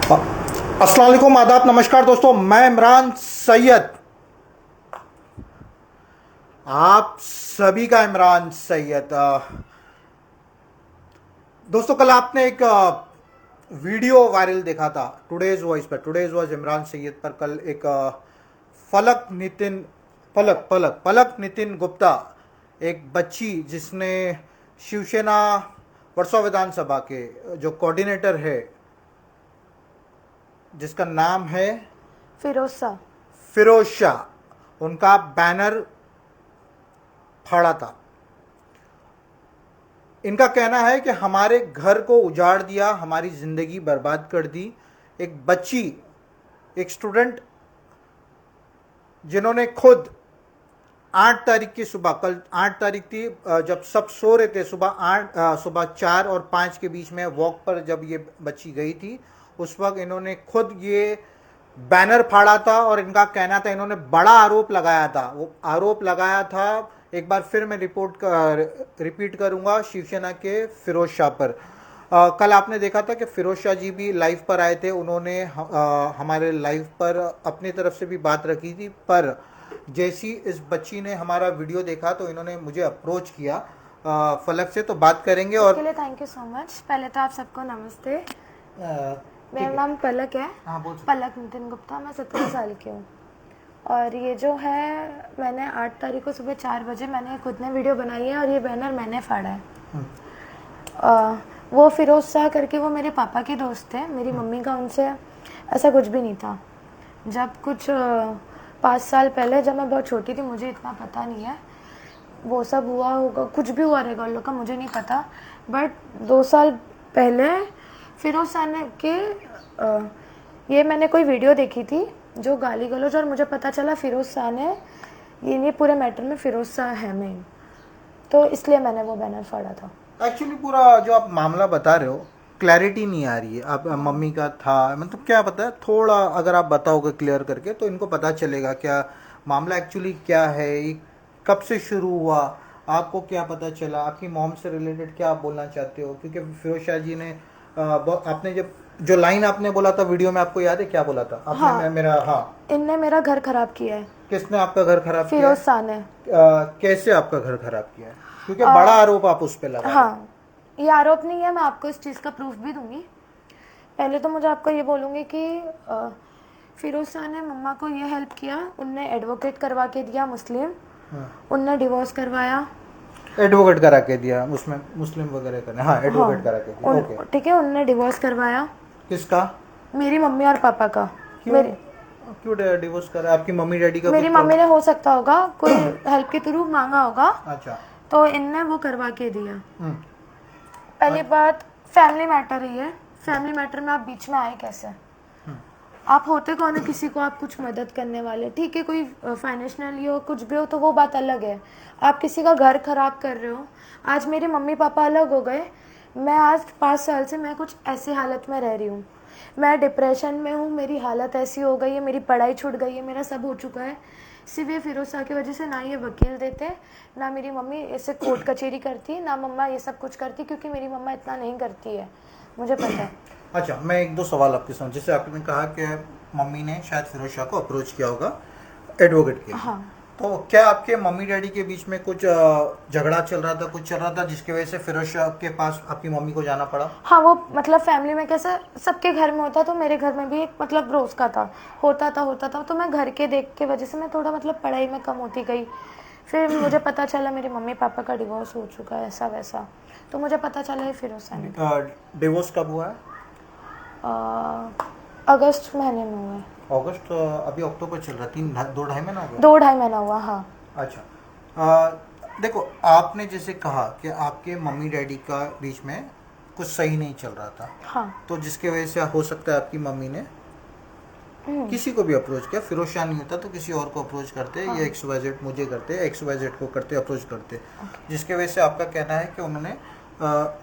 अस्सलाम वालेकुम, आदाब, नमस्कार दोस्तों। मैं इमरान सैयद, आप सभी का इमरान सैयद। दोस्तों, कल आपने एक वीडियो वायरल देखा था टुडेज वॉइस पर, टुडेज वॉइस इमरान सैयद पर। कल एक पलक नितिन गुप्ता, एक बच्ची जिसने शिवसेना वर्सोवा विधानसभा के जो कोऑर्डिनेटर है, जिसका नाम है फिरोज शाह, उनका बैनर फाड़ा था। इनका कहना है कि हमारे घर को उजाड़ दिया, हमारी जिंदगी बर्बाद कर दी। एक बच्ची, एक स्टूडेंट, जिन्होंने खुद 8 तारीख की सुबह, कल 8 तारीख थी, जब सब सो रहे थे, सुबह 4 और 5 के बीच में वॉक पर जब ये बच्ची गई थी, उस वक्त इन्होंने खुद ये बैनर फाड़ा था। और इनका कहना था, इन्होंने बड़ा आरोप लगाया था। वो आरोप लगाया था, एक बार फिर मैं रिपीट करूंगा, शिवसेना के फिरोज शाह पर। कल आपने देखा था कि फिरोज शाह जी भी लाइव पर आए थे। उन्होंने हमारे लाइव पर अपनी तरफ से भी बात रखी थी, पर जैसी इस बच्ची ने हमारा वीडियो देखा तो इन्होंने मुझे अप्रोच किया फलक से, तो बात करेंगे। और इसके लिए थैंक यू सो मच। पहले तो आप सबको नमस्ते। मेरा नाम पलक है। पलक नितिन गुप्ता। मैं 17 साल की हूँ। और ये जो है, मैंने 8 तारीख को सुबह 4 बजे मैंने खुद ने वीडियो बनाई है और ये बैनर मैंने फाड़ा है। वो फिरोज शाह करके, वो मेरे पापा के दोस्त थे। मेरी मम्मी का उनसे ऐसा कुछ भी नहीं था। जब कुछ 5 साल पहले, जब मैं बहुत छोटी थी, मुझे इतना पता नहीं है, वो सब हुआ होगा, कुछ भी हुआ रहेगा उन लोग का, मुझे नहीं पता। बट 2 साल पहले फिरोज शाह ने के ये मैंने कोई वीडियो देखी थी जो गाली गलौज, और मुझे पता चला फिरोज शाह ने ये पूरे मैटर में फिरोज शाह है मेन, तो इसलिए मैंने वो बैनर फाड़ा था। एक्चुअली पूरा जो आप मामला बता रहे हो, क्लैरिटी नहीं आ रही है। आप मम्मी का था, मतलब क्या पता है, थोड़ा अगर आप बताओगे क्लियर करके तो इनको पता चलेगा क्या मामला एक्चुअली क्या है, ये कब से शुरू हुआ, आपको क्या पता चला, आपकी मॉम से रिलेटेड क्या आप बोलना चाहते हो। क्योंकि फिरोज शाह जी ने आपने जब जो लाइन आपने बोला था वीडियो में, आपको याद है क्या बोला था आपने? हाँ, इनने मेरा घर खराब किया है। किसने आपका घर खराब किया? फिरोज शाह ने। कैसे आपका घर खराब किया है? क्योंकि बड़ा आरोप आप उस पे लगा। हाँ, ये आरोप नहीं है, मैं आपको इस चीज़ का प्रूफ भी दूंगी। पहले तो मुझे आपको ये बोलूँगी कि फिरोज शाह ने मम्मा को ये हेल्प किया, उनने एडवोकेट करवा के दिया मुस्लिम, उनने डिवोर्स करवाया। एडवोकेट करा के दिया, उसमें मुस्लिम वगैरह करने? हाँ, एडवोकेट करा के दिया। ओके, ठीक है, उनने डिवोर्स करवाया। किसका? मेरी मम्मी और पापा का। क्यों डिवोर्स करा? आपकी मम्मी डैडी का? मेरी मम्मी ने, हो सकता होगा कोई हेल्प के थ्रू मांगा होगा। अच्छा, तो इनने वो करवा के दिया। पहली बात, फैमिली मैटर ही है। फैमिली मैटर में आप बीच में आए कैसे? आप होते कौन है किसी को आप कुछ मदद करने वाले? ठीक है, कोई फाइनेंशियली हो, कुछ भी हो, तो वो बात अलग है। आप किसी का घर खराब कर रहे हो। आज मेरे मम्मी पापा अलग हो गए, मैं आज 5 साल से मैं कुछ ऐसी हालत में रह रही हूँ। मैं डिप्रेशन में हूँ, मेरी हालत ऐसी हो गई है, मेरी पढ़ाई छूट गई है, मेरा सब हो चुका है। सिर्फ ये फिरोज शाह की वजह से ना ये वकील देते, ना मेरी मम्मी ऐसे कोर्ट कचहरी करती, ना मम्मा ये सब कुछ करती, क्योंकि मेरी मम्मा इतना नहीं करती है, मुझे पता है। अच्छा, मैं 1-2 सवाल आपके साथ, जैसे आपने कहा कि मम्मी ने शायद फिरोज शाह को अप्रोच किया होगा एडवोकेट के लिए। हाँ। तो क्या आपके मम्मी डैडी के बीच में कुछ झगड़ा चल रहा था, कुछ चल रहा था जिसकी वजह से फिरोज शाह के पास आपकी मम्मी को जाना पड़ा? हाँ, वो मतलब फैमिली में कैसे सबके घर में होता, तो मेरे घर में भी एक मतलब रोज का था, होता था। तो मैं घर के देख के वजह से मैं थोड़ा मतलब पढ़ाई में कम होती गई। फिर मुझे पता चला मेरे मम्मी पापा का डिवोर्स हो चुका है, ऐसा वैसा, तो मुझे पता चला है फिरोज शाह ने। डिवोर्स कब हुआ है? अगस्त महीने में हुआ है। अगस्त? अभी अक्टूबर चल रहा है, 2-2.5 महीना हो गया। 2-2.5 महीना हुआ। हाँ। अच्छा, देखो, आपने जैसे कहा कि आपके मम्मी डैडी का बीच में कुछ सही नहीं चल रहा था। हाँ। तो जिसकी वजह से हो सकता है आपकी मम्मी ने किसी को भी अप्रोच किया। फिरोज शाह नहीं होता तो किसी और को अप्रोच करते, या XYZ मुझे करते, XYZ को करते, अप्रोच करते, जिसकी वजह से आपका कहना है कि उन्होंने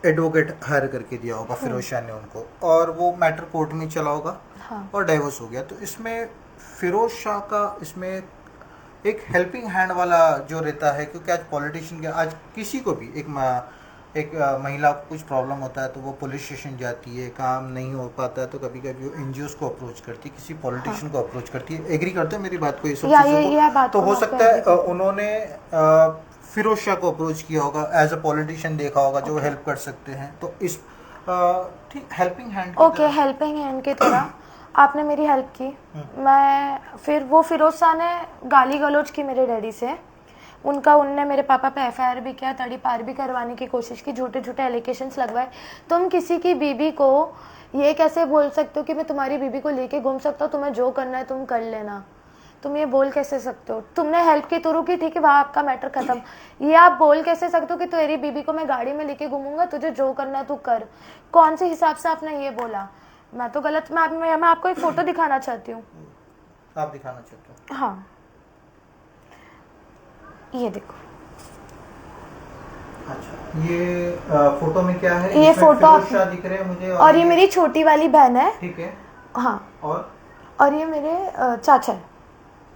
एडवोकेट हायर करके दिया होगा फिरोज शाह ने उनको, और वो मैटर कोर्ट में चला होगा। हाँ। और डाइवोर्स हो गया। तो इसमें फिरोज शाह का इसमें एक हेल्पिंग हैंड वाला जो रहता है, क्योंकि आज पॉलिटिशियन के, आज किसी को भी एक एक महिला को कुछ प्रॉब्लम होता है तो वो पुलिस स्टेशन जाती है, काम नहीं हो पाता है तो कभी कभी वो एनजीओ को अप्रोच करती है, किसी पॉलिटिशियन को अप्रोच करती है। एग्री करते हो मेरी बात को, ये सब चीज़ों को? तो हो सकता है उन्होंने फिरोज शाह को अप्रोच किया होगा, एज अ पॉलिटिशियन देखा होगा जो हेल्प कर सकते हैं। तो इस ठीक helping hand, okay, helping hand की तरह आपने मेरी हेल्प की। मैं फिर वो फिरोज शाह ने गाली गलौज की मेरे डैडी से, उनने मेरे पापा पे एफआईआर भी किया, तड़ी पार भी करवाने की कोशिश की, झूठे झूठे एलिगेशंस लगवाए। तुम किसी की बीबी को ये कैसे बोल सकते हो कि मैं तुम्हारी बीबी को लेके घूम सकता हूँ, तुम्हें जो करना है तुम कर लेना? तुम ये बोल कैसे सकते हो? तुमने हेल्प की तुरु की, ठीक है, वहाँ आपका मैटर खत्म। ये आप बोल कैसे सकते हो कि तेरी बीबी को मैं गाड़ी में लेके घूमूंगा, तुझे जो करना है तू कर? कौन से हिसाब से आपने ये बोला? मैं तो गलत, मैं आपको एक फोटो दिखाना चाहती हूँ। आप दिखाना चाहते हो? हाँ, ये देखो। अच्छा, ये फोटो में क्या है? ये फोटो फिरोज शाह दिख रहे हैं मुझे, और ये मेरी छोटी वाली बहन है। ठीक है। हाँ, और ये मेरे चाचा है।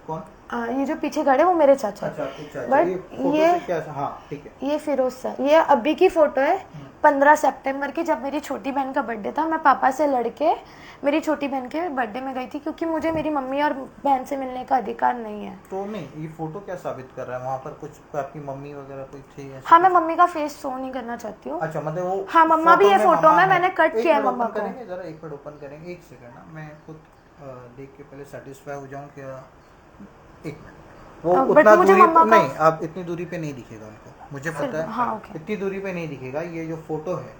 कौन? ये जो पीछे खड़े वो मेरे चाचा। अच्छा, चाचा। बट ये फोटो से क्या? हाँ, ठीक है। ये फिरोज शाह, ये अभी की फोटो है 15 सितंबर की, जब मेरी छोटी बहन का बर्थडे था। मैं पापा से लड़के मेरी छोटी बहन के बर्थडे में गई थी, क्योंकि मुझे मेरी मम्मी और बहन से मिलने का अधिकार नहीं है। तो नहीं, ये फोटो क्या साबित कर रहा है? वहाँ पर कुछ आपकी मम्मी वगैरह कोई थी? हाँ, मैं मम्मी का फेस शो नहीं करना चाहती हूँ। अच्छा, मतलब वो हाँ, मम्मा भी है फोटो में, मैंने कट किया है मम्मा को। करेंगे जरा, एक मिनट ओपन करेंगे, एक सेकंड ना, मैं खुद देख के पहले सेटिस्फाई हो जाऊँ क्या। एक मिनट, वो उतना दूरी नहीं, आप इतनी दूरी पे नहीं दिखेगा उनको, मुझे पता है। हाँ, ओके। इतनी दूरी पे नहीं दिखेगा। ये जो फोटो है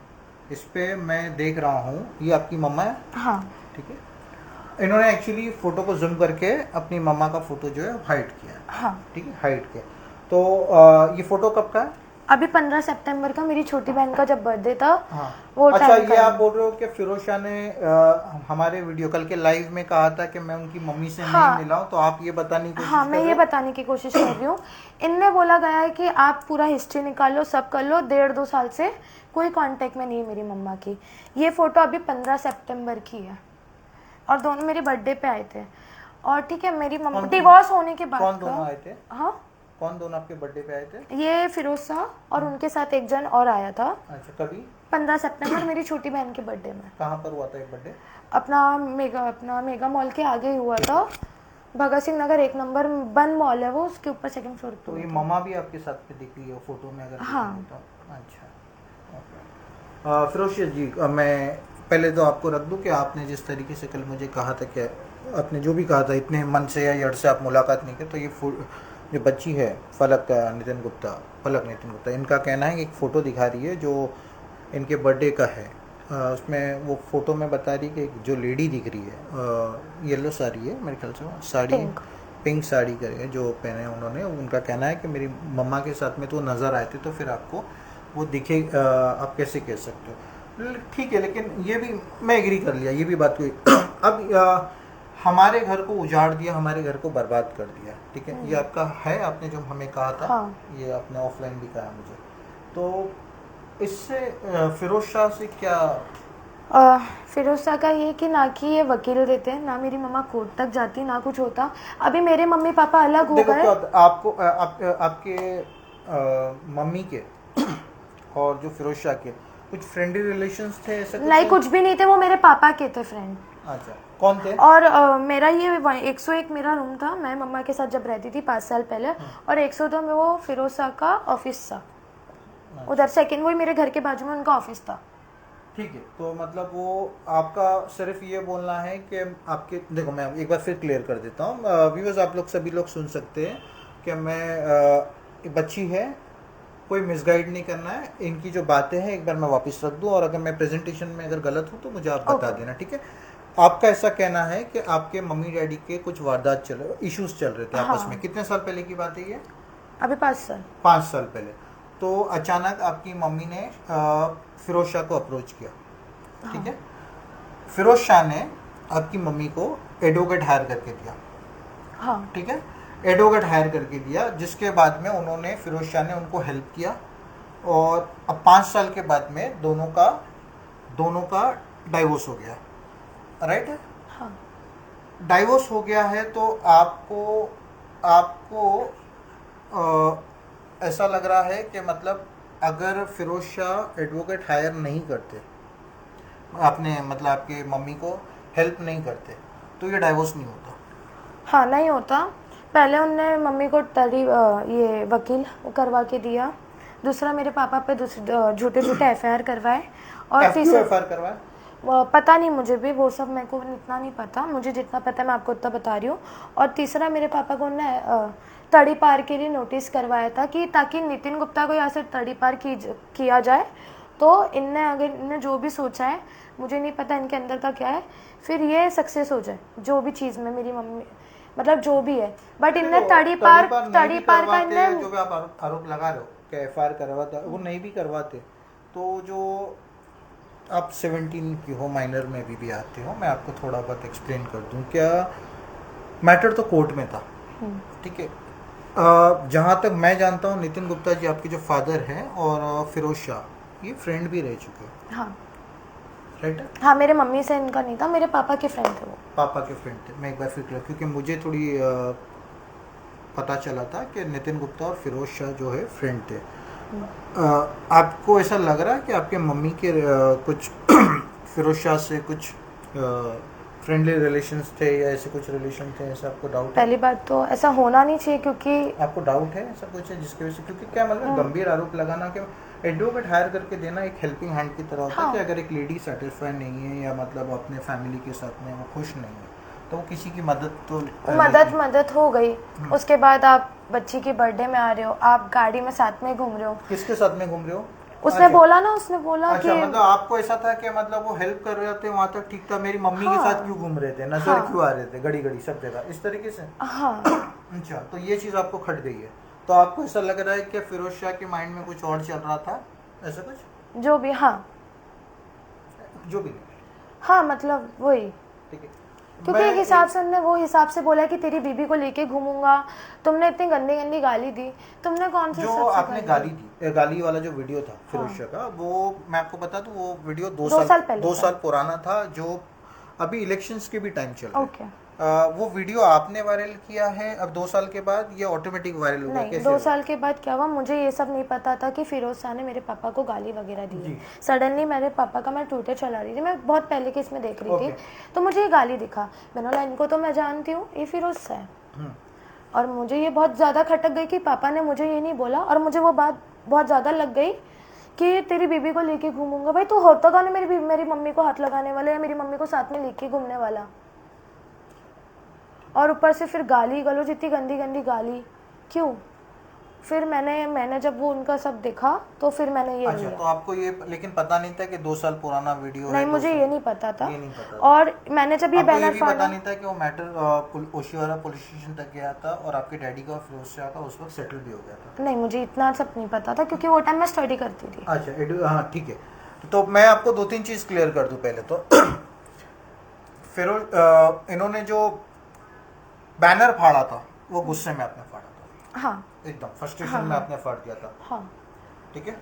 इस पे मैं देख रहा हूँ, ये आपकी मम्मा है? हाँ, ठीक है। इन्होंने एक्चुअली फोटो को जूम करके अपनी मम्मा का फोटो जो है हाइड किया है। हाँ, ठीक है, हाइड किया। तो ये फोटो कब का है? अभी 15 सितंबर का, मेरी छोटी बहन का जब बर्थडे था। हाँ। वो अच्छा, ये आप बोल रहे हो कि फिरोज शाह ने हमारे वीडियो कल के लाइव में कहा था कि मैं उनकी मम्मी से नहीं मिला हूं, तो आप ये बताने की कोशिश हाँ, मैं ये बताने की कोशिश कर रही हूँ। इनने बोला गया है कि आप पूरा हिस्ट्री निकाल लो, सब कर लो। 1.5-2 साल से कोई कांटेक्ट में नहीं है मेरी मम्मा की। ये फोटो अभी 15 सितंबर की है, और दोनों मेरे बर्थडे पे आए थे। और ठीक है, मेरी मम्मा डिवोर्स होने के बाद। कौन दोनों आए थे? हाँ, कौन दोनों आपके बर्थडे पे आए थे? ये फिरोज शाह और उनके साथ एक जन और आया था। अच्छा, कभी? 15 सितंबर मेरी छोटी बहन के बर्थडे में। कहाँ पर हुआ था ये बर्थडे? अपना मेगा मॉल के आगे ही हुआ था। भगत सिंह नगर 1 नंबर बन मॉल है वो, उसके ऊपर 2nd फ्लोर पे। तो ये मम्मा भी आपके साथ पे दिख रही है फोटो में अगर? हाँ। तो अच्छा, फिरोज जी, मैं पहले तो आपको रख दूं कि आपने जिस तरीके से कल मुझे कहा था कि आपने जो भी कहा था इतने मन से या यड़ से आप मुलाकात नहीं की, तो ये जो बच्ची है फलक नितिन गुप्ता, इनका कहना है कि एक फ़ोटो दिखा रही है जो इनके बर्थडे का है। उसमें वो फ़ोटो में बता रही है कि जो लेडी दिख रही है, येलो साड़ी है मेरे ख्याल से, वो साड़ी पिंक साड़ी करके जो पहने उन्होंने, उनका कहना है कि मेरी मम्मा के साथ में तो नज़र आए थे, तो फिर आपको वो दिखे, आप कैसे कह सकते हो? ठीक है, लेकिन ये भी मैं एग्री कर लिया, ये भी बात हुई। अब हमारे घर को उजाड़ दिया, हमारे घर को बर्बाद कर दिया, ठीक है, ये आपका है, आपने जो हमें कहा था। हाँ। ये आपने ऑफलाइन भी कहा मुझे, तो इससे फिरोज शाह से क्या? फिरोज शाह का ये कि ना कि ये वकील देते हैं, ना मेरी मम्मा कोर्ट तक जाती, ना कुछ होता। अभी मेरे मम्मी पापा अलग हो गए। आपको आपके मम्मी के और जो फिरोज शाह के कुछ फ्रेंडली रिलेशंस थे ऐसा? नहीं, कुछ भी नहीं थे, वो मेरे पापा के थे फ्रेंड। अच्छा, कौन थे? और मेरा ये 101 मेरा रूम था, मैं मम्मा के साथ जब रहती थी 5 साल पहले। और 102 में वो फिरोज शाह का ऑफिस था। उधर सेकंड, वही मेरे घर के बाजू में उनका ऑफिस था। ठीक है, तो मतलब वो आपका सिर्फ ये बोलना है कि आपके, देखो मैं एक बार फिर क्लियर कर देता हूँ, व्यूअर्स आप लोग सभी लोग सुन सकते हैं कि मैं बच्ची है, कोई मिसगाइड नहीं करना है, इनकी जो बातें हैं एक बार मैं वापस रख दूं, और अगर मैं प्रेजेंटेशन में अगर गलत हूं तो मुझे आप बता देना, ठीक है? आपका ऐसा कहना है कि आपके मम्मी डैडी के कुछ वारदात इश्यूज चल रहे थे आपस में। कितने साल पहले की बात है ये? अभी 5 साल पहले। तो अचानक आपकी मम्मी ने फिरोज शाह को अप्रोच किया, ठीक है? फिरोज शाह ने आपकी मम्मी को एडवोकेट हायर करके दिया, हाँ, ठीक है, एडवोकेट हायर करके दिया, जिसके बाद में उन्होंने, फिरोज शाह ने उनको हेल्प किया, और अब 5 साल के बाद में दोनों का डाइवोर्स हो गया, राइट है? हाँ। डाइवोर्स हो गया है, तो आपको ऐसा लग रहा है कि मतलब अगर फिरोज शाह एडवोकेट हायर नहीं करते, आपने मतलब आपके मम्मी को हेल्प नहीं करते, तो ये डाइवोर्स नहीं होता? हाँ नहीं होता। पहले उनने मम्मी को ये वकील करवा के दिया, दूसरा मेरे पापा पे झूठे झूठे एफआईआर करवाए, और तीसरा एफआईआर करवाए? पता नहीं मुझे भी, वो सब मेरे को इतना नहीं पता, मुझे जितना पता है मैं आपको उतना बता रही हूँ। और तीसरा मेरे पापा को उन्होंने तड़ी पार के लिए नोटिस करवाया था कि ताकि नितिन गुप्ता को यहाँ से तड़ी पार किया जाए। तो इनने जो भी सोचा है, मुझे नहीं पता इनके अंदर का क्या है, फिर ये सक्सेस हो जाए जो भी चीज़ में मेरी मम्मी मतलब जो भी है, बट इनने तड़ी पार का इनने जो भी आप आरोप लगा रहे हो कि एफआईआर करवाता, वो नहीं भी करवाते तो जो आप 17 की हो, माइनर में भी आते हो, मैं आपको थोड़ा बहुत एक्सप्लेन कर दूं। क्या मैटर तो कोर्ट में था, ठीक है। जहाँ तक मैं जानता हूँ नितिन गुप्ता जी आपके जो फादर हैं और फिरोज शाह ये फ्रेंड भी रह चुके हैं। हाँ राइट। हाँ, मेरे मम्मी से इनका नहीं था, मेरे पापा के फ्रेंड थे वो। पापा के फ्रेंड थे। मैं एक बार फिर क्योंकि मुझे थोड़ी पता चला था कि नितिन गुप्ता और फिरोज शाह जो है फ्रेंड थे। आपको ऐसा लग रहा है कि आपके मम्मी के कुछ फिरोज शाह से कुछ फ्रेंडली रिलेशंस थे या ऐसे कुछ रिलेशन थे, ऐसा आपको डाउट है? पहली बात तो ऐसा होना नहीं चाहिए, क्योंकि आपको डाउट है ऐसा कुछ है जिसकी वजह से, क्योंकि क्या मतलब गंभीर आरोप लगाना कि एडवोकेट हायर करके देना एक हेल्पिंग हैंड की तरह होता है। कि अगर एक लेडी सेटिस्फाई नहीं है या मतलब अपने फैमिली के साथ में वो खुश नहीं है तो वो किसी की मदद तो मदद हो गई। उसके बाद आप बच्ची की बर्थडे में आ रहे हो, आप गाड़ी में साथ में घूम रहे हो। किसके साथ में घूम रहे हो? उसने बोला ना, उसने बोला अच्छा, कि मतलब आपको ऐसा था कि मतलब वो हेल्प कर रहे थे वहाँ तक ठीक था, मेरी मम्मी के साथ क्यों घूम रहे थे, नजर क्यों आ रहे थे घड़ी घड़ी सब जगह, इस तरीके से? हाँ। अच्छा, तो ये चीज़ आपको खट गई है। तो आपको ऐसा लग रहा है कि फिरोज शाह के माइंड में कुछ और चल रहा था, ऐसा कुछ? जो भी, हाँ जो भी, हाँ मतलब वही, ठीक है। क्योंकि एक हिसाब से उन्होंने वो हिसाब से बोला कि तेरी बीबी को लेके घूमूंगा। तुमने इतनी गंदी गंदी गाली दी, तुमने कौन सी जो आपने गाली दी, गाली वाला जो वीडियो था फिरोज शाह का, वो मैं आपको बता दूं वो वीडियो 2 साल पुराना था, जो अभी इलेक्शंस के भी टाइम चल रहा है। ओके। वो वीडियो आपने वायरल किया है अब 2 साल के बाद या ऑटोमेटिक वायरल हो गया? नहीं, 2 साल के बाद क्या हुआ, मुझे ये सब नहीं पता था कि फिरोज शाह ने मेरे पापा को गाली वगैरह दी। सडनली मेरे पापा का, मैं ट्विटर चला रही थी, मैं बहुत पहले के इसमें देख रही थी, तो मुझे ये गाली दिखा। मैंने बोला इनको तो मैं जानती हूँ, ये फिरोज शाह है। और मुझे ये बहुत ज़्यादा खटक गई कि पापा ने मुझे ये नहीं बोला, और मुझे वो बात बहुत ज़्यादा लग गई कि तेरी बीबी को लेके घूमूंगा। भाई तू होता कौन है मेरी मम्मी को हाथ लगाने वाला या मेरी मम्मी को साथ में लेके घूमने वाला? और ऊपर से फिर गाली गलौज, इतनी गंदी गंदी गाली क्यों? फिर मैंने जब वो उनका सब देखा तो फिर मैंने ये अच्छा, तो आपको ये लेकिन पता नहीं था कि 2 साल पुराना वीडियो नहीं, है? मुझे ये नहीं पता था। ये नहीं पता। और मैंने जब ये बैनर फाड़ा, पता नहीं था कि वो मैटर ओशिवारा पुलिस स्टेशन तक गया था और आपके डैडी का फिरोज शाह का उस वक्त सेटल भी हो गया था? नहीं, मुझे इतना सब नहीं पता था क्योंकि वो टाइम मैं स्टडी करती थी। अच्छा, हाँ ठीक है। तो मैं आपको 2-3 चीज क्लियर कर दूं। पहले तो फिरोज इन्होंने जो बैनर फाड़ा था वो गुस्से में आपने फाड़ा था? हाँ, एकदम फ्रस्ट्रेशन में आपने फाड़ दिया था? हाँ। ठीक है।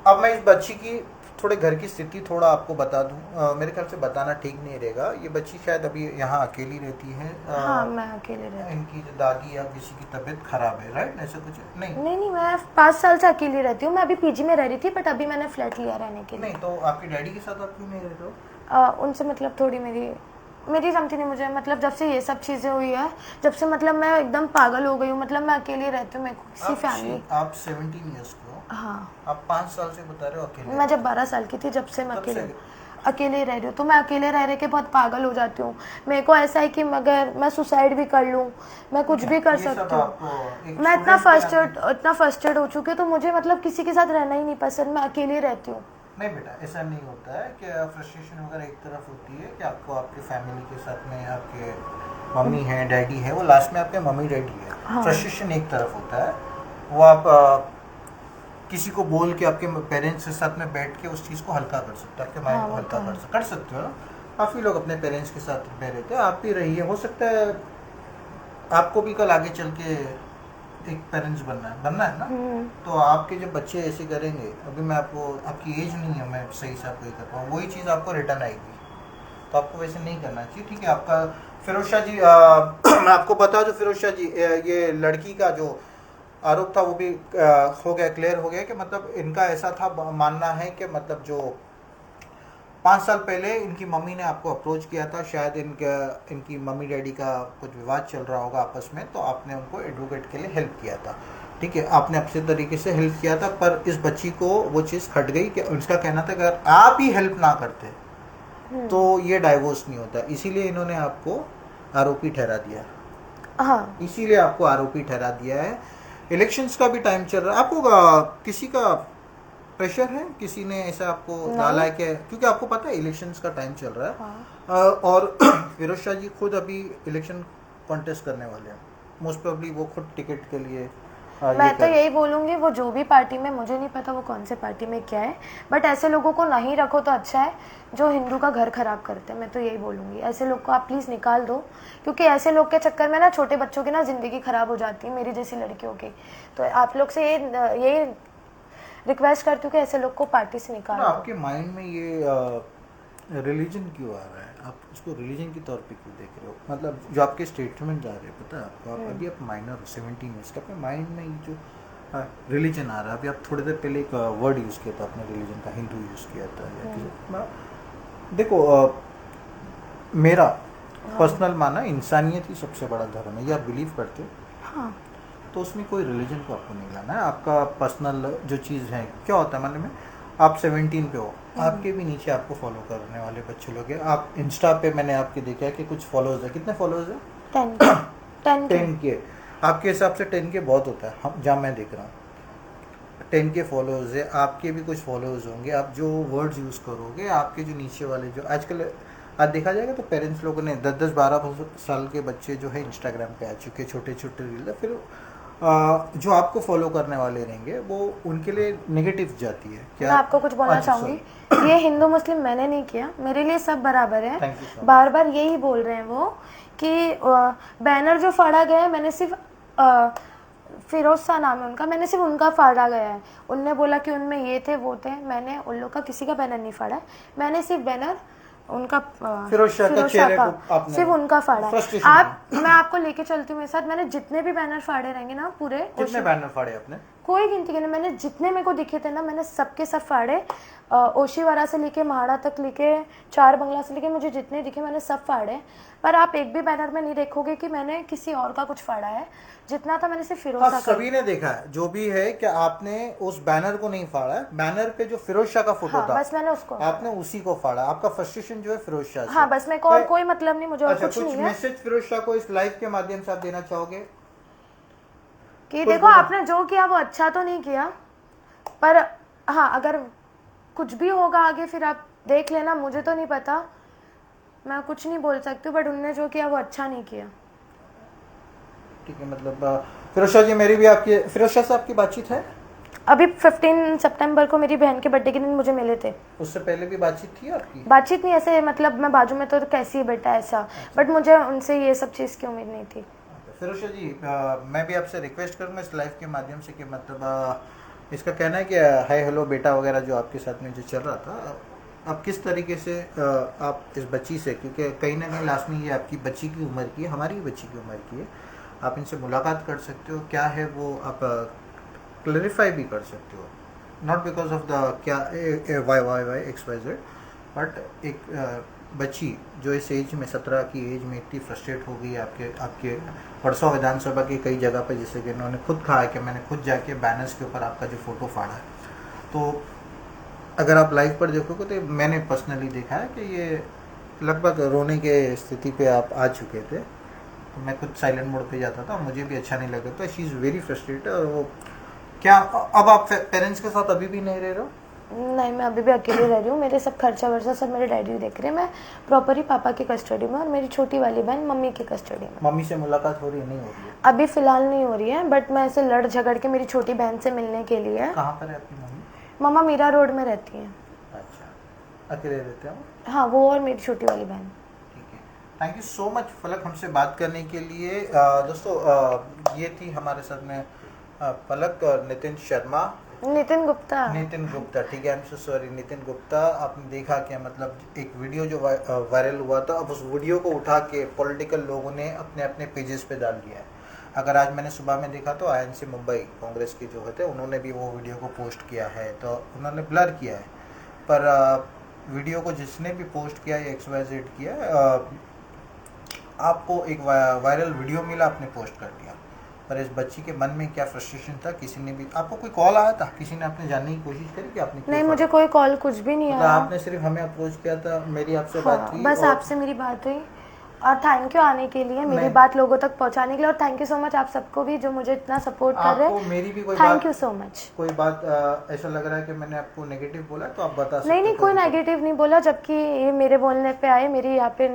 अब मैं इस बच्ची की थोड़े घर की स्थिति थोड़ा आपको बता दूं। मेरे ख्याल से बताना ठीक नहीं रहेगा। ये बच्ची शायद अभी यहाँ अकेली रहती है। हाँ, मैं अकेले रहती हूँ। इनकी दादी या किसी की तबीयत खराब है, राइट? ऐसा कुछ नहीं, मैं 5 साल से अकेली रहती हूँ। मैं अभी पीजी में रह रही थी, बट अभी मैंने फ्लैट लिया रहने के लिए। नहीं, तो आपके डैडी के साथ आप क्यों नहीं रहते हो? उनसे मतलब थोड़ी मेरी जमती नहीं मुझे, मतलब जब से ये सब चीज़ें हुई है, जब से मतलब मैं एकदम पागल हो गई हूँ। मतलब मैं अकेले रहती हूँ, मेरे को किसी फैमिली। आप 17 ईयर्स के हो? हाँ। आप 5 साल से बता रहे हो अकेले? मैं जब 12 साल की थी, जब से मैं अकेले रह रही हूँ, तो मैं अकेले रह के बहुत पागल हो जाती हूँ। मेरे को ऐसा है कि मगर मैं सुसाइड भी कर लूँ, मैं कुछ भी कर सकती हूँ। मैं इतना फर्स्टेड हो चुकी हूँ, तो मुझे मतलब किसी के साथ रहना ही नहीं पसंद, मैं अकेले रहती हूँ। नहीं बेटा, ऐसा नहीं होता है कि फ्रस्ट्रेशन वगैरह एक तरफ होती है कि आपको आपके फैमिली के साथ में आपके मम्मी है, डैडी है, वो लास्ट में आपके मम्मी डैडी है। हाँ। फ्रस्ट्रेशन एक तरफ होता है, वो आप किसी को बोल के आपके पेरेंट्स के साथ में बैठ के उस चीज़ को हल्का कर सकते हो, आपके माइंड को हल्का कर सकते हो ना। काफ़ी लोग अपने पेरेंट्स के साथ रह रहे थे, आप भी रही है। हो सकता है आपको भी कल आगे चल के एक पेरेंट्स बनना है ना। तो आपके जब बच्चे ऐसे करेंगे, अभी मैं आपको, आपकी एज नहीं है, मैं सही से आपको ये कर पाऊँ, वही चीज़ आपको रिटर्न आएगी। तो आपको वैसे नहीं करना चाहिए, ठीक है। आपका फिरोज शाह जी मैं आपको बता दूं, फिरोज शाह जी ये लड़की का जो आरोप था वो भी हो गया, क्लियर हो गया कि मतलब इनका ऐसा था मानना है कि मतलब जो 5 साल पहले इनकी मम्मी ने आपको अप्रोच किया था, शायद इनकी मम्मी डैडी का कुछ विवाद चल रहा होगा आपस में, तो आपने उनको एडवोकेट के लिए हेल्प किया था, ठीक है, आपने अच्छे तरीके से हेल्प किया था। पर इस बच्ची को वो चीज़ खट गई कि उसका कहना था कि अगर आप ही हेल्प ना करते तो ये डाइवोर्स नहीं होता, इसीलिए इन्होंने आपको आरोपी ठहरा दिया। हाँ, इसीलिए आपको आरोपी ठहरा दिया है। इलेक्शंस का भी टाइम चल रहा है, आपको किसी का प्रेशर है, किसी ने ऐसा आपको डाला है कि, क्योंकि आपको पता है इलेक्शंस का टाइम चल रहा है। हाँ। और फिरोज शाह जी खुद अभी इलेक्शन कॉन्टेस्ट करने वाले हैं, मोस्ट प्रोबेबली वो खुद टिकट के लिए मैं तो यही बोलूँगी, वो जो भी पार्टी में, मुझे नहीं पता वो कौन से पार्टी में क्या है, बट ऐसे लोगों को नहीं रखो तो अच्छा है जो हिंदू का घर खराब करते हैं। मैं तो यही बोलूँगी, ऐसे लोग को आप प्लीज़ निकाल दो, क्योंकि ऐसे लोग के चक्कर में ना छोटे बच्चों की ना ज़िंदगी ख़राब हो जाती है, मेरी जैसी लड़कियों की। तो आप लोग से ये रिक्वेस्ट करती हूँ कि ऐसे लोग को पार्टी से निकाल दो। आपके माइंड में ये रिलीजन क्यों आ रहा है, आप उसको रिलीजन के तौर पे क्यों देख रहे हो, मतलब जो आपके स्टेटमेंट आ रहे हैं, पता है आपको, आप अभी आप माइनर हो 17 ईयर्स का, अपने माइंड में ये जो रिलीजन आ रहा है, अभी आप थोड़ी देर पहले एक वर्ड यूज़ किया था आपने रिलीजन का, हिंदू यूज़ किया था या देखो मेरा पर्सनल मानना इंसानियत ही सबसे बड़ा धर्म है, ये आप बिलीव करते हो, हाँ, तो उसमें कोई रिलीजन को आपको नहीं लाना है, आपका पर्सनल जो चीज़ है। क्या होता है मतलब में, आप 17 पे हो, आपके भी नीचे आपको फॉलो करने वाले बच्चे लोग हैं, आप इंस्टा पे मैंने आपके देखा है कि कुछ फॉलोअर्स है, कितने फॉलोअर्स है? 10 के। आपके हिसाब से 10 के बहुत होता है, हम जहाँ मैं देख रहा हूँ 10 के फॉलोअर्स है, आपके भी कुछ फॉलोअर्स होंगे, आप जो वर्ड्स यूज़ करोगे, आपके जो नीचे वाले जो आजकल आज देखा जाएगा तो पेरेंट्स लोगों ने 10-12 साल के बच्चे जो है इंस्टाग्राम पे आ चुके, छोटे छोटे रील, फिर जो आपको फॉलो करने वाले रहेंगे वो उनके लिए नेगेटिव जाती है। क्या मैं आपको कुछ बोलना चाहूँगी, ये हिंदू मुस्लिम मैंने नहीं किया, मेरे लिए सब बराबर है। बार बार यही बोल रहे हैं वो कि बैनर जो फाड़ा गया है, मैंने सिर्फ फिरोज शाह नाम है उनका, मैंने सिर्फ उनका फाड़ा गया है। उनने बोला कि उनमें ये थे वो थे, मैंने उन लोग का किसी का बैनर नहीं फाड़ा है, मैंने सिर्फ बैनर उनका फिरोज शाह का सिर्फ उनका फाड़ा है। मैं आपको लेके चलती हूँ मेरे साथ, मैंने जितने भी बैनर फाड़े रहेंगे ना पूरे, कितने बैनर फाड़े आपने? कोई गिनती नहीं, मैंने जितने मेरे को दिखे थे ना, मैंने सबके सब फाड़े, ओशीवारा से लेके महाड़ा तक लेके 4 बंगला से लेके मुझे जितने दिखे मैंने सब फाड़े। पर आप एक भी बैनर में नहीं देखोगे कि मैंने किसी और का कुछ फाड़ा है, जितना था मैंने सिर्फ फिरोज शाह का। सभी ने देखा है जो भी है कि आपने उस बैनर को नहीं फाड़ा है, बैनर पे जो फिरोज शाह का फोटो था, बस मैंने उसको, आपने उसी को फाड़ा। आपका फ्रस्ट्रेशन जो है फिरोज शाह से। हाँ, बस मेरे को और कोई मतलब नहीं, मुझे और कुछ नहीं है। मैसेज फिरोज शाह को इस लाइव के माध्यम से आप देना चाहोगे कि देखो आपने जो किया वो अच्छा तो नहीं किया, पर हाँ अगर कुछ भी होगा आगे फिर आप देख लेना, मुझे तो नहीं पता, मैं कुछ नहीं बोल सकती, बट उनने जो किया वो अच्छा नहीं किया। ठीक है, मतलब फिरोज शाह जी, मेरी भी आपकी फिरोज शाह से आपकी बातचीत है? अभी 15 सितंबर को मेरी बहन के बर्थडे के दिन मुझे मिले थे। उससे पहले भी बातचीत थी आपकी? बातचीत नहीं, ऐसे मतलब मैं बाजू में तो कैसी है बेटा ऐसा, बट मुझे उनसे ये सब चीज़ की उम्मीद नहीं थी। फिरोज शाह जी, मैं भी आपसे रिक्वेस्ट करूँगा इस लाइव के माध्यम से कि मतलब इसका कहना है कि हाय हेलो बेटा वगैरह जो आपके साथ में जो चल रहा था, आप किस तरीके से आप इस बच्ची से, क्योंकि कहीं ना कहीं लास्ट में ये आपकी बच्ची की उम्र की है, हमारी बच्ची की उम्र की है, आप इनसे मुलाकात कर सकते हो, क्या है वो आप क्लैरिफाई भी कर सकते हो, नॉट बिकॉज ऑफ द क्या Y X Y Z, but एक बच्ची जो इस एज में 17 की एज में इतनी फ्रस्ट्रेट हो गई है आपके परसों विधानसभा की कई जगह पर, जैसे कि उन्होंने खुद कहा है कि मैंने खुद जाके बैनर्स के ऊपर आपका जो फोटो फाड़ा है, तो अगर आप लाइव पर देखोगे तो मैंने पर्सनली देखा है कि ये लगभग रोने के स्थिति पे आप आ चुके थे, तो मैं खुद साइलेंट मोड पे जाता था, मुझे भी अच्छा नहीं लगा था। She is very frustrated. और वो क्या अब आप पेरेंट्स के साथ अभी भी नहीं रह रहे हो? नहीं, मैं अभी भी अकेले रह रही हूँ, मेरे सब खर्चा वर्चा सब मेरे डैडी देख रहे हैं, मैं प्रॉपर ही पापा की कस्टडी में, और मेरी छोटी वाली बहन मम्मी की कस्टडी में। मम्मी से मुलाकात हो रही है? नहीं हो रही है अभी फिलहाल नहीं हो रही है, बट मैं ऐसे लड़ झगड़ के मेरी छोटी बहन से मिलने के लिए। कहाँ पर है आपकी मम्मी? मम्मा मीरा रोड में रहती हैं। अच्छा, अकेले रहते हो? हाँ, वो और मेरी छोटी वाली बहन। ठीक है, थैंक यू सो मच फलक हमसे बात करने के लिए। दोस्तों ये थी हमारे साथ में फलक और नितिन शर्मा, नितिन गुप्ता, ठीक है, I am so sorry, Nitin Gupta. आपने देखा कि मतलब एक वीडियो जो वायरल हुआ था, अब उस वीडियो को उठा के पॉलिटिकल लोगों ने अपने अपने पेजेस पे डाल दिया है। अगर आज मैंने सुबह में देखा तो INC मुंबई कांग्रेस के जो होते उन्होंने भी वो वीडियो को पोस्ट किया है, तो उन्होंने ब्लर किया है, पर वीडियो को जिसने भी पोस्ट किया या XYZ किया, आपको एक वायरल वीडियो मिला, आपने पोस्ट कर दिया, पर इस बच्ची के मन में क्या फ्रस्ट्रेशन था, किसी ने भी आपको कोई कॉल आया था, किसी ने आपने जानने की कोशिश करी कि आपने नहीं, मुझे कोई कॉल कुछ भी नहीं आया। आपने सिर्फ हमें अप्रोच किया था, मेरी आपसे बात हुई, बस आपसे मेरी बात हुई, और थैंक यू आने के लिए, मेरी बात लोगों तक पहुंचाने के लिए, और थैंक यू सो मच आप सबको भी जो मुझे इतना सपोर्ट कर रहे हैं। मेरी भी कोई थैंक यू सो मच। कोई बात ऐसा लग रहा है कि मैंने आपको नेगेटिव बोला, तो आप बता सकते नहीं नहीं, कोई नेगेटिव नहीं बोला, जबकि ये मेरे बोलने पे आए, मेरी यहाँ पे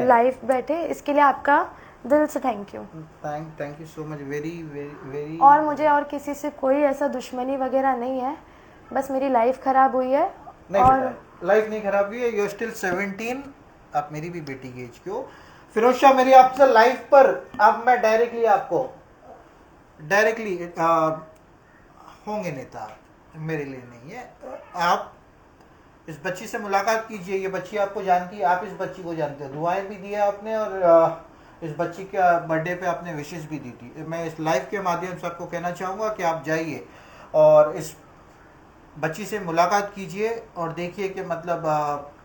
लाइव बैठे, इसके लिए आपका दिल से thank you. Thank you so much, very very very. और मुझे और किसी से कोई ऐसा दुश्मनी वगैरह नहीं है, बस मेरी लाइफ खराब हुई है। नहीं, और लाइफ नहीं खराब हुई है, यू स्टिल 17, आप मेरी भी बेटी की एज के हो। फिरोज शाह, मेरी आपसे लाइफ पर अब मैं डायरेक्टली होंगे नेता, मेरे लिए नहीं है। आप इस बच्ची से मुलाकात कीजिए, ये बच्ची आपको जानती है, आप इस बच्ची को जानते हो, दुआएं भी दी आपने, और इस बच्ची के बर्थडे पे आपने विशेष भी दी थी। मैं इस लाइव के माध्यम से आपको कहना चाहूँगा कि आप जाइए और इस बच्ची से मुलाकात कीजिए और देखिए कि मतलब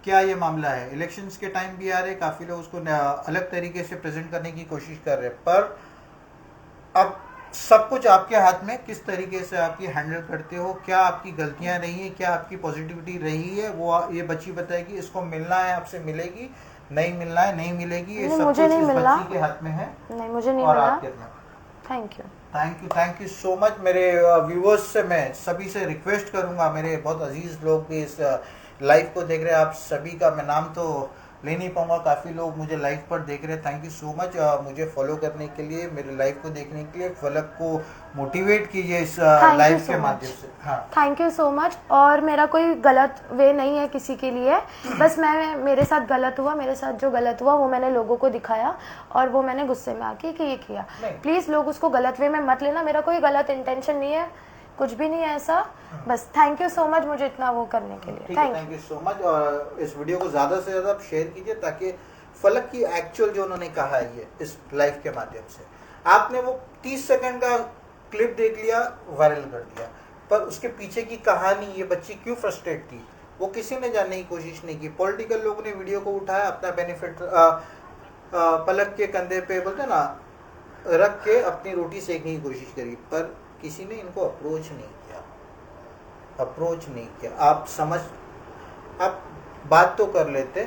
क्या ये मामला है। इलेक्शंस के टाइम भी आ रहे, काफ़ी लोग उसको अलग तरीके से प्रेजेंट करने की कोशिश कर रहे हैं, पर अब सब कुछ आपके हाथ में, किस तरीके से आपकी हैंडल करते हो, क्या आपकी गलतियां रही हैं, क्या आपकी पॉजिटिविटी रही है, वो ये बच्ची बताएगी। इसको मिलना है आपसे मिलेगी, नहीं मिलना है नहीं मिलेगी, ये सब कुछ इस बच्ची के हाथ में है। नहीं, मुझे नहीं और मिला। आपके thank you thank you so much. मेरे व्यूअर्स से मैं सभी से रिक्वेस्ट करूंगा, मेरे बहुत अजीज लोग भी इस लाइव को देख रहे हैं, आप सभी का मैं नाम तो ले नहीं पाऊंगा, काफ़ी लोग मुझे लाइव पर देख रहे हैं। थैंक यू सो मच मुझे फॉलो करने के लिए, मेरे लाइव को देखने के लिए। फलक को मोटिवेट कीजिए इस लाइव के माध्यम से। हाँ, थैंक यू सो मच। और मेरा कोई गलत वे नहीं है किसी के लिए, बस मेरे साथ गलत हुआ, मेरे साथ जो गलत हुआ वो मैंने लोगों को दिखाया, और वो मैंने गुस्से में आके कि ये किया। प्लीज़ लोग उसको गलत वे में मत लेना, मेरा कोई गलत इंटेंशन नहीं है, कुछ भी नहीं है ऐसा। बस थैंक यू सो मच मुझे इतना वो करने के लिए। Thank you so much. और इस वीडियो को ज़्यादा से ज़्यादा आप शेयर कीजिए, ताकि फलक की एक्चुअल जो उन्होंने कहा है इस लाइव के माध्यम से, आपने वो 30 सेकंड का क्लिप देख लिया, वायरल कर दिया, पर उसके पीछे की कहानी, ये बच्ची क्यों फ्रस्ट्रेट थी, वो किसी ने जानने की कोशिश नहीं की। पॉलिटिकल लोगों ने वीडियो को उठाया, अपना बेनिफिट पलक के कंधे पे बोलते ना रख के अपनी रोटी सेकने की कोशिश करी, पर किसी ने इनको अप्रोच नहीं किया। आप बात तो कर लेते,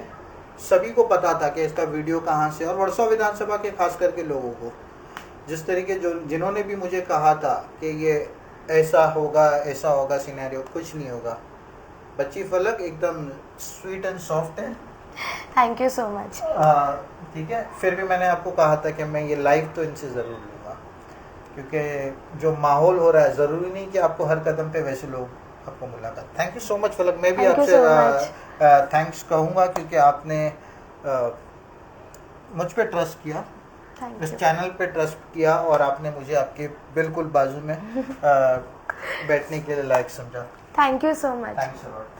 सभी को पता था कि इसका वीडियो कहाँ से, और वर्सों विधानसभा के खास करके लोगों को, जिस तरीके जिन्होंने भी मुझे कहा था कि ये ऐसा होगा सिनेरियो, कुछ नहीं होगा। बच्ची फलक एकदम स्वीट एंड सॉफ्ट है। Thank you so much. ठीक है, फिर भी मैंने आपको कहा था कि मैं ये लाइव तो इनसे ज़रूर लूँगा, क्योंकि जो माहौल हो रहा है, ज़रूरी नहीं कि आपको हर कदम पे वैसे लोग आपको मुलाकात। थैंक यू सो मच फलक। मैं भी आपसे थैंक्स कहूँगा, क्योंकि आपने मुझ पे ट्रस्ट किया, इस चैनल पे ट्रस्ट किया, और आपने मुझे आपके बिल्कुल बाजू में बैठने के लिए लायक समझा। Thank you so much. Thanks a lot.